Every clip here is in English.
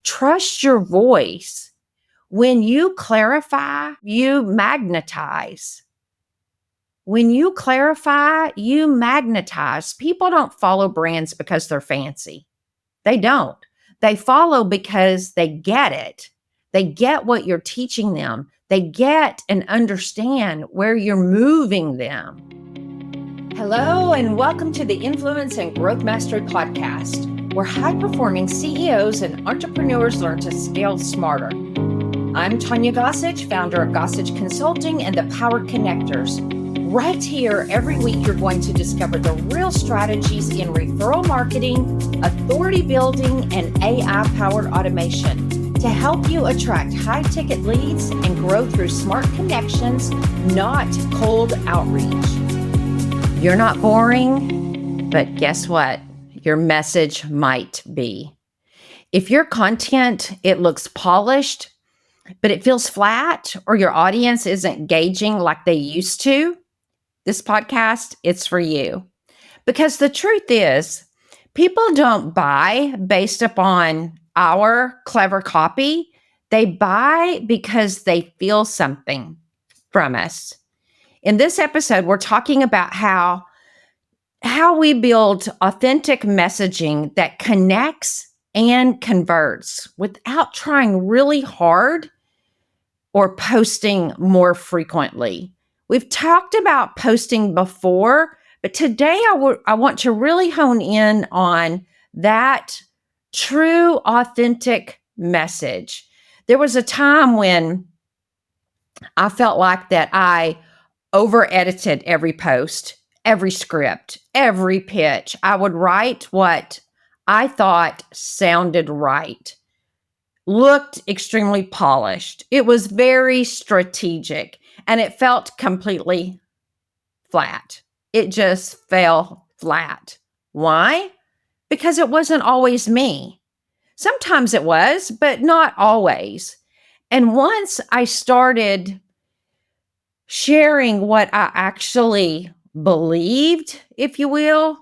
Trust your voice. When you clarify, you magnetize. When you clarify, you magnetize. People don't follow brands because they're fancy. They don't. They follow because they get it. They get what you're teaching them. They get and understand where you're moving them. Hello, and welcome to the Influence and Growth Mastery Podcast, where high-performing CEOs and entrepreneurs learn to scale smarter. I'm Tanya Gossage, founder of Gossage Consulting and the Power Connectors. Right here, every week, you're going to discover the real strategies in referral marketing, authority building, and AI-powered automation to help you attract high-ticket leads and grow through smart connections, not cold outreach. You're not boring, but guess what? Your message might be. If your content, it looks polished, but it feels flat, or your audience isn't engaging like they used to, this podcast, it's for you. Because the truth is, people don't buy based upon our clever copy. They buy because they feel something from us. In this episode, we're talking about how we build authentic messaging that connects and converts without trying really hard or posting more frequently. We've talked about posting before, but today I want to really hone in on that true, authentic message. There was a time when I felt like that I over-edited every post, every script, every pitch. I would write what I thought sounded right, looked extremely polished. It was very strategic, and it felt completely flat. It just fell flat. Why? Because it wasn't always me. Sometimes it was, but not always. And once I started sharing what I actually believed, if you will,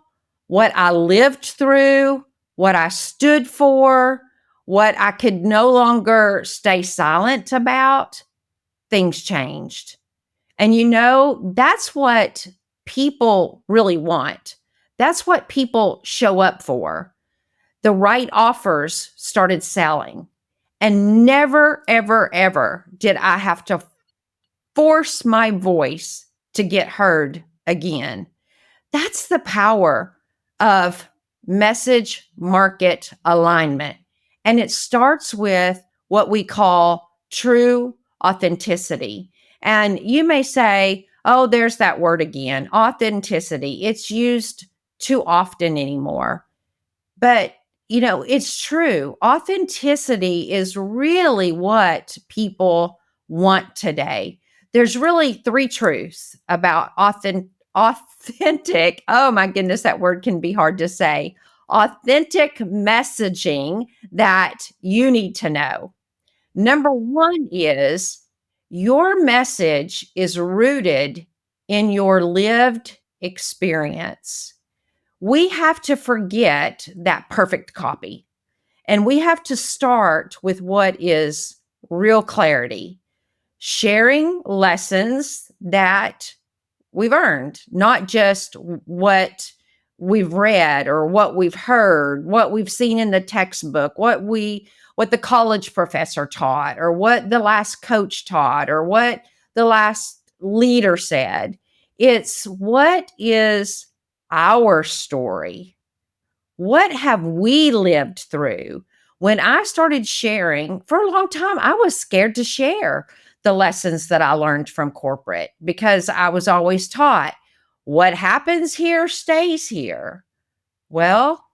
what I lived through, what I stood for, what I could no longer stay silent about, things changed. And you know, that's what people really want. That's what people show up for. The right offers started selling. And never, ever, ever did I have to force my voice to get heard again. That's the power of message market alignment. And it starts with what we call true authenticity. And you may say, oh, there's that word again, authenticity. It's used too often anymore. But, you know, it's true. Authenticity is really what people want today. There's really three truths about authentic. Oh my goodness, that word can be hard to say. Authentic messaging that you need to know. Number one is your message is rooted in your lived experience. We have to forget that perfect copy, and we have to start with what is real clarity. Sharing lessons that we've earned, not just what we've read or what we've heard, what we've seen in the textbook, what the college professor taught, or what the last coach taught, or what the last leader said. It's what is our story. What have we lived through? When I started sharing, for a long time, I was scared to share the lessons that I learned from corporate because I was always taught what happens here stays here. Well,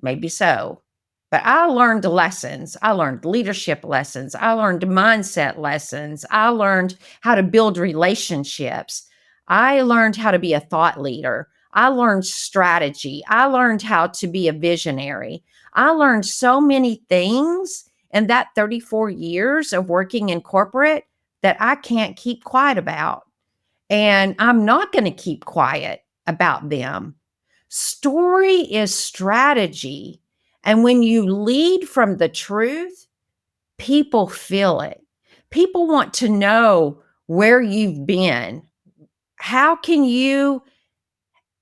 maybe so. But I learned lessons. I learned leadership lessons. I learned mindset lessons. I learned how to build relationships. I learned how to be a thought leader. I learned strategy. I learned how to be a visionary. I learned so many things in that 34 years of working in corporate that I can't keep quiet about. And I'm not going to keep quiet about them. Story is strategy. And when you lead from the truth, People feel it. People want to know where you've been. How can you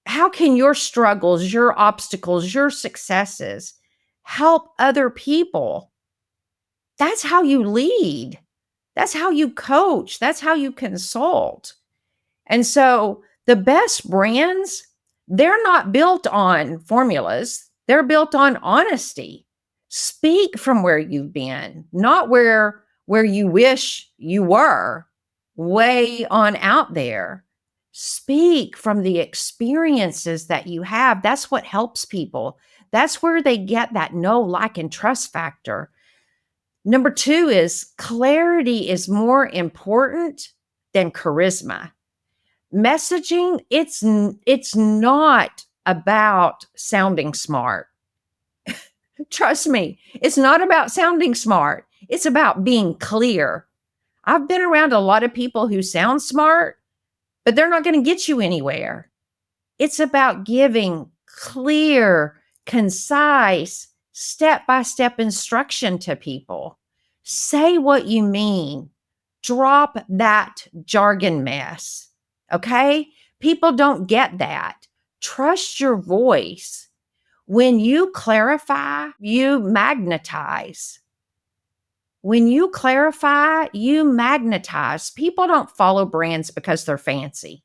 how can your struggles, your obstacles, your successes help other people? That's how you lead. That's how you coach. That's how you consult. And so the best brands, they're not built on formulas. They're built on honesty. Speak from where you've been, not where you wish you were, way on out there. Speak from the experiences that you have. That's what helps people. That's where they get that know, like, and trust factor. Number 2 is clarity is more important than charisma. Messaging, it's not about sounding smart. Trust me, it's not about sounding smart. It's about being clear. I've been around a lot of people who sound smart, but they're not going to get you anywhere. It's about giving clear, concise, step-by-step instruction to people. Say what you mean. Drop that jargon mess. Okay? People don't get that. Trust your voice. When you clarify, you magnetize. When you clarify, you magnetize. People don't follow brands because they're fancy.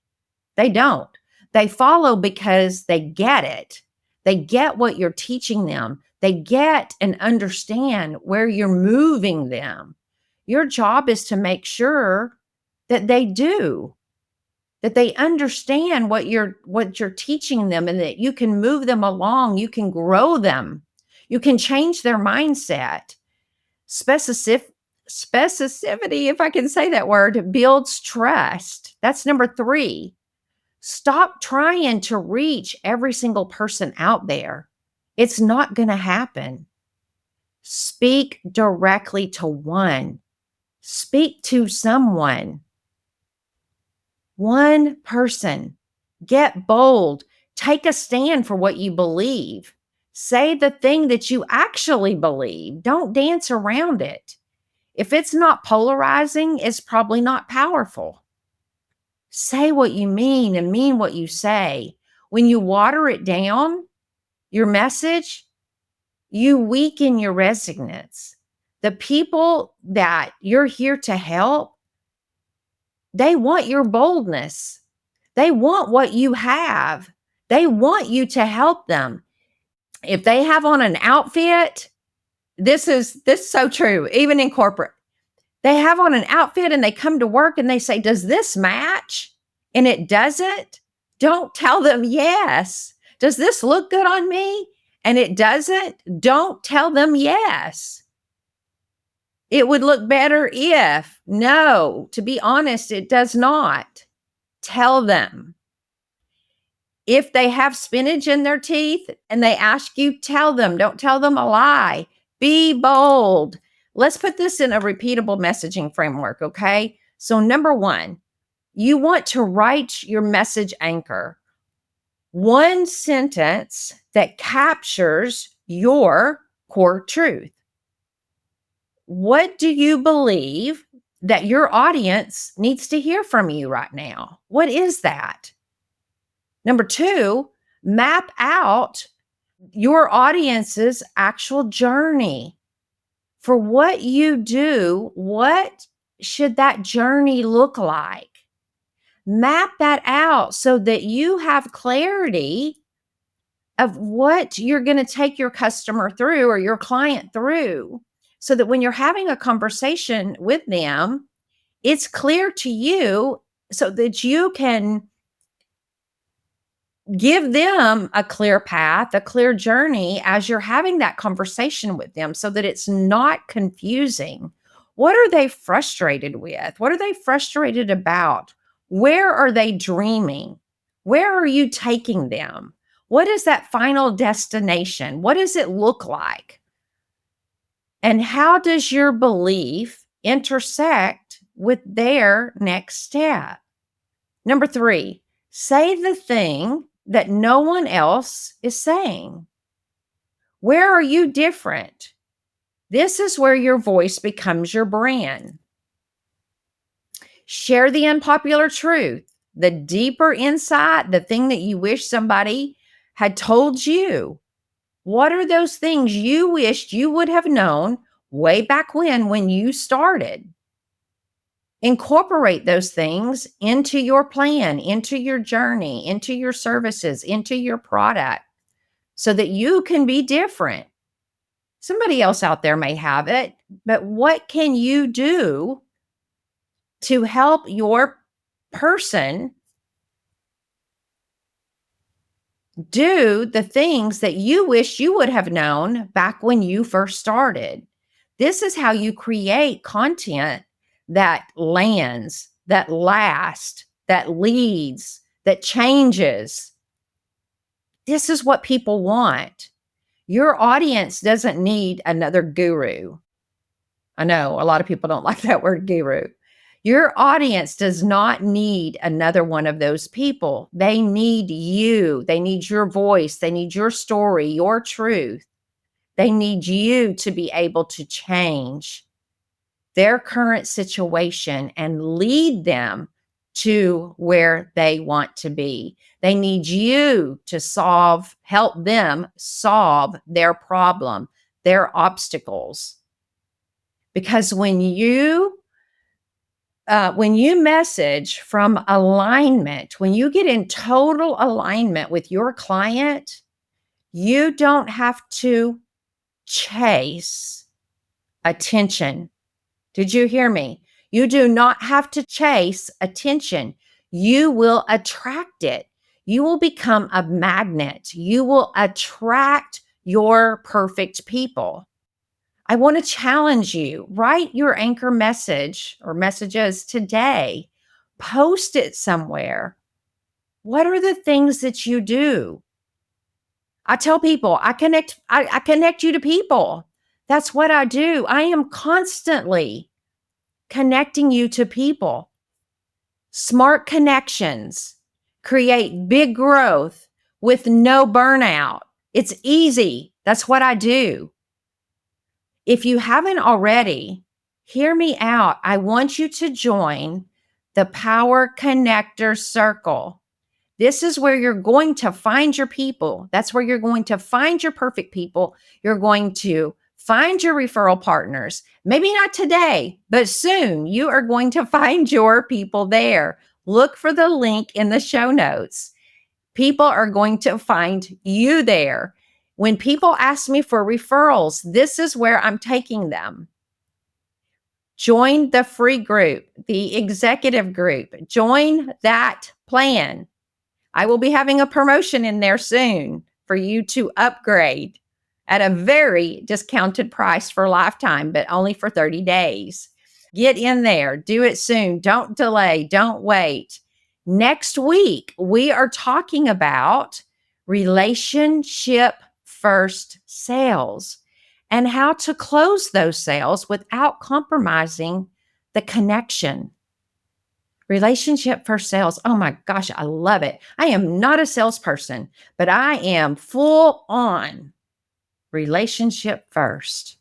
They don't. They follow because they get it. They get what you're teaching them. They get and understand where you're moving them. Your job is to make sure that they do, that they understand what you're teaching them, and that you can move them along, you can grow them, you can change their mindset. Specificity, if I can say that word, builds trust. That's number 3. Stop trying to reach every single person out there. It's not going to happen. Speak directly to one. Speak to someone. One person. Get bold. Take a stand for what you believe. Say the thing that you actually believe. Don't dance around it. If it's not polarizing, it's probably not powerful. Say what you mean and mean what you say. When you water it down, your message, you weaken your resonance. The people that you're here to help, they want your boldness. They want what you have. They want you to help them. If they have on an outfit, this is so true, even in corporate. They have on an outfit and they come to work and they say, "Does this match?" And it doesn't. Don't tell them yes. "Does this look good on me?" And it doesn't. Don't tell them yes. "It would look better if." No, to be honest, it does not. Tell them. If they have spinach in their teeth and they ask you, tell them. Don't tell them a lie. Be bold. Let's put this in a repeatable messaging framework, okay? So, number 1, you want to write your message anchor. One sentence that captures your core truth. What do you believe that your audience needs to hear from you right now? What is that? Number 2, map out your audience's actual journey. For what you do, what should that journey look like? Map that out so that you have clarity of what you're going to take your customer through or your client through, so that when you're having a conversation with them, it's clear to you so that you can give them a clear path, a clear journey as you're having that conversation with them, so that it's not confusing. What are they frustrated with? What are they frustrated about? Where are they dreaming? Where are you taking them? What is that final destination? What does it look like? And how does your belief intersect with their next step? Number 3, say the thing that no one else is saying. Where are you different? This is where your voice becomes your brand. Share the unpopular truth, the deeper insight, the thing that you wish somebody had told you. What are those things you wished you would have known way back when you started? Incorporate those things into your plan, into your journey, into your services, into your product, so that you can be different. Somebody else out there may have it, but what can you do to help your person do the things that you wish you would have known back when you first started? This is how you create content that lands, that lasts, that leads, that changes. This is what people want. Your audience doesn't need another guru. I know a lot of people don't like that word guru. Your audience does not need another one of those people. They need you. They need your voice. They need your story, your truth. They need you to be able to change their current situation and lead them to where they want to be. They need you to help them solve their problem, their obstacles. Because when you message from alignment, when you get in total alignment with your client, you don't have to chase attention. Did you hear me? You do not have to chase attention. You will attract it. You will become a magnet. You will attract your perfect people. I want to challenge you. Write your anchor message or messages today. Post it somewhere. What are the things that you do? I tell people, I connect you to people. That's what I do. I am constantly connecting you to people. Smart connections create big growth with no burnout. It's easy. That's what I do. If you haven't already, hear me out. I want you to join the Power Connector Circle. This is where you're going to find your people. That's where you're going to find your perfect people. You're going to find your referral partners. Maybe not today, but soon you are going to find your people there. Look for the link in the show notes. People are going to find you there. When people ask me for referrals, this is where I'm taking them. Join the free group, the executive group. Join that plan. I will be having a promotion in there soon for you to upgrade at a very discounted price for a lifetime, but only for 30 days. Get in there. Do it soon. Don't delay. Don't wait. Next week, we are talking about relationship first sales and how to close those sales without compromising the connection. Relationship first sales. Oh my gosh, I love it. I am not a salesperson, but I am full on relationship first.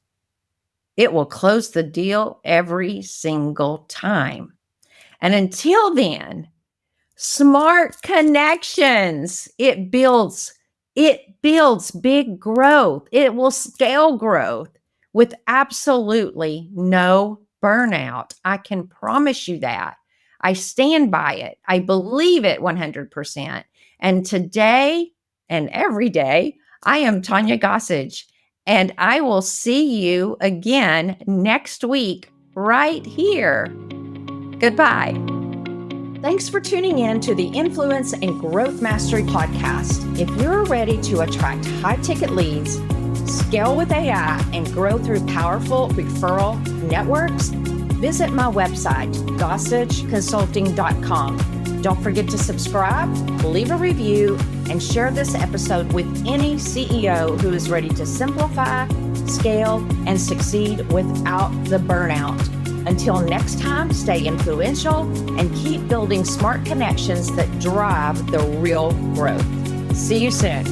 It will close the deal every single time. And until then, smart connections. It builds big growth. It will scale growth with absolutely no burnout. I can promise you that. I stand by it. I believe it 100%. And today and every day, I am Tanya Gossage, and I will see you again next week right here. Goodbye. Thanks for tuning in to the Influence and Growth Mastery podcast. If you're ready to attract high-ticket leads, scale with AI, and grow through powerful referral networks, visit my website, gossageconsulting.com. Don't forget to subscribe, leave a review, and share this episode with any CEO who is ready to simplify, scale, and succeed without the burnout. Until next time, stay influential and keep building smart connections that drive the real growth. See you soon.